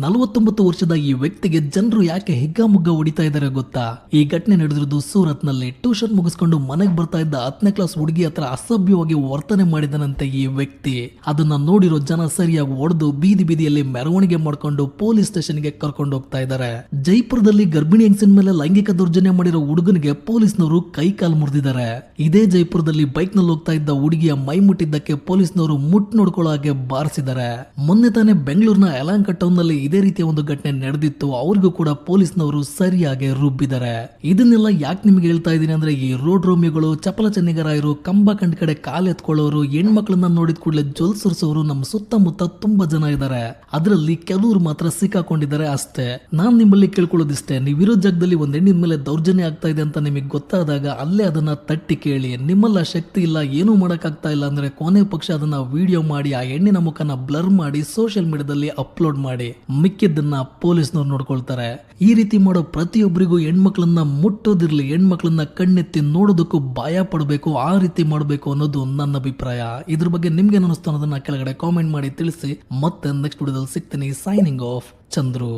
49 ವರ್ಷದ ಈ ವ್ಯಕ್ತಿಗೆ ಜನರು ಯಾಕೆ ಹಿಗ್ಗಾಮುಗ್ಗ ಹೊಡಿತಾ ಇದ್ದಾರೆ ಗೊತ್ತಾ? ಈ ಘಟನೆ ನಡೆದಿರೋದು ಸೂರತ್ ನಲ್ಲಿ. ಟ್ಯೂಷನ್ ಮುಗಿಸ್ಕೊಂಡು ಮನೆಗೆ ಬರ್ತಾ ಇದ್ದ 10ನೇ ಕ್ಲಾಸ್ ಹುಡುಗಿ ಹತ್ರ ಅಸಭ್ಯವಾಗಿ ವರ್ತನೆ ಮಾಡಿದನಂತೆ ಈ ವ್ಯಕ್ತಿ. ಅದನ್ನ ನೋಡಿರೋ ಜನ ಸರಿಯಾಗಿ ಹೊಡೆದು ಬೀದಿ ಬೀದಿಯಲ್ಲಿ ಮೆರವಣಿಗೆ ಮಾಡ್ಕೊಂಡು ಪೊಲೀಸ್ ಸ್ಟೇಷನ್ಗೆ ಕರ್ಕೊಂಡು ಹೋಗ್ತಾ ಇದ್ದಾರೆ. ಜೈಪುರದಲ್ಲಿ ಗರ್ಭಿಣಿ ಹೆಂಗಸಿನ ಮೇಲೆ ಲೈಂಗಿಕ ದೌರ್ಜನ್ಯ ಮಾಡಿರೋ ಹುಡುಗನಿಗೆ ಪೊಲೀಸ್ನವರು ಕೈ ಕಾಲು ಮುರಿದಿದ್ದಾರೆ. ಇದೇ ಜೈಪುರದಲ್ಲಿ ಬೈಕ್ ನಲ್ಲಿ ಹೋಗ್ತಾ ಇದ್ದ ಹುಡುಗಿಯ ಮೈ ಮುಟ್ಟಿದ್ದಕ್ಕೆ ಪೊಲೀಸ್ನವರು ಮುಟ್ ನೋಡ್ಕೊಳ್ಳೋ ಹಾಗೆ ಬಾರಿಸಿದ್ದಾರೆ. ಮೊನ್ನೆ ತಾನೇ ಬೆಂಗಳೂರಿನ ಯಲಹಂಕ ಟೌನ್ ನಲ್ಲಿ ಇದೇ ರೀತಿಯ ಒಂದು ಘಟನೆ ನಡೆದಿತ್ತು. ಅವ್ರಿಗೂ ಕೂಡ ಪೊಲೀಸ್ನವರು ಸರಿಯಾಗಿ ರುಬ್ಬಿದ್ದಾರೆ. ಇದನ್ನೆಲ್ಲ ಯಾಕೆ ನಿಮ್ಗೆ ಹೇಳ್ತಾ ಇದೀನಿ ಅಂದ್ರೆ, ಈ ರೋಡ್ ರೋಮಿಗಳು, ಚಪಲ ಚೆನ್ನಿಗರಾಯರು, ಕಂಬ ಕಂಡ ಕಡೆ ಕಾಲ್ ಎತ್ಕೊಳ್ಳೋರು, ಹೆಣ್ಮಕ್ಳನ್ನ ನೋಡಿದ ಕೂಡಲೇ ಜೊಲ್ ಸುರಿಸೋರು ನಮ್ಮ ಸುತ್ತಮುತ್ತ ತುಂಬಾ ಜನ ಇದ್ದಾರೆ. ಅದರಲ್ಲಿ ಕೆಲವರು ಮಾತ್ರ ಸಿಕ್ಕಾಕೊಂಡಿದ್ದಾರೆ ಅಷ್ಟೇ. ನಾನ್ ನಿಮ್ಮಲ್ಲಿ ಕೇಳ್ಕೊಳ್ಳೋದಿಷ್ಟೇ, ನೀವಿರೋ ಜಾಗದಲ್ಲಿ ಒಂದ್ ಹೆಣ್ಣಿನ ಮೇಲೆ ದೌರ್ಜನ್ಯ ಆಗ್ತಾ ಇದೆ ಅಂತ ನಿಮಗೆ ಗೊತ್ತಾದಾಗ ಅಲ್ಲೇ ಅದನ್ನ ತಟ್ಟಿ ಕೇಳಿ. ನಿಮ್ಮಲ್ಲ ಶಕ್ತಿ ಇಲ್ಲ, ಏನೂ ಮಾಡಕ್ ಆಗ್ತಾ ಇಲ್ಲ ಅಂದ್ರೆ ಕೊನೆ ಪಕ್ಷ ಅದನ್ನ ವಿಡಿಯೋ ಮಾಡಿ ಆ ಹೆಣ್ಣಿನ ಮುಖನ ಬ್ಲರ್ ಮಾಡಿ ಸೋಷಿಯಲ್ ಮೀಡಿಯಾದಲ್ಲಿ ಅಪ್ಲೋಡ್ ಮಾಡಿ. ಮಿಕ್ಕಿದ್ದನ್ನ ಪೊಲೀಸ್ನವ್ರು ನೋಡ್ಕೊಳ್ತಾರೆ. ಈ ರೀತಿ ಮಾಡೋ ಪ್ರತಿಯೊಬ್ಬರಿಗೂ ಹೆಣ್ಮಕ್ಳನ್ನ ಮುಟ್ಟೋದಿರ್ಲಿ, ಹೆಣ್ಮಕ್ಳನ್ನ ಕಣ್ಣೆತ್ತಿ ನೋಡೋದಕ್ಕೂ ಭಯ ಪಡಬೇಕು, ಆ ರೀತಿ ಮಾಡಬೇಕು ಅನ್ನೋದು ನನ್ನ ಅಭಿಪ್ರಾಯ. ಇದ್ರ ಬಗ್ಗೆ ನಿಮ್ಗೆ ಅನಿಸ್ತು ಅನ್ನೋದನ್ನ ಕೆಳಗಡೆ ಕಾಮೆಂಟ್ ಮಾಡಿ ತಿಳಿಸಿ. ಮತ್ತೆ ನೆಕ್ಸ್ಟ್ ವಿಡಿಯೋದಲ್ಲಿ ಸಿಗ್ತೀನಿ. Signing off, Chandru.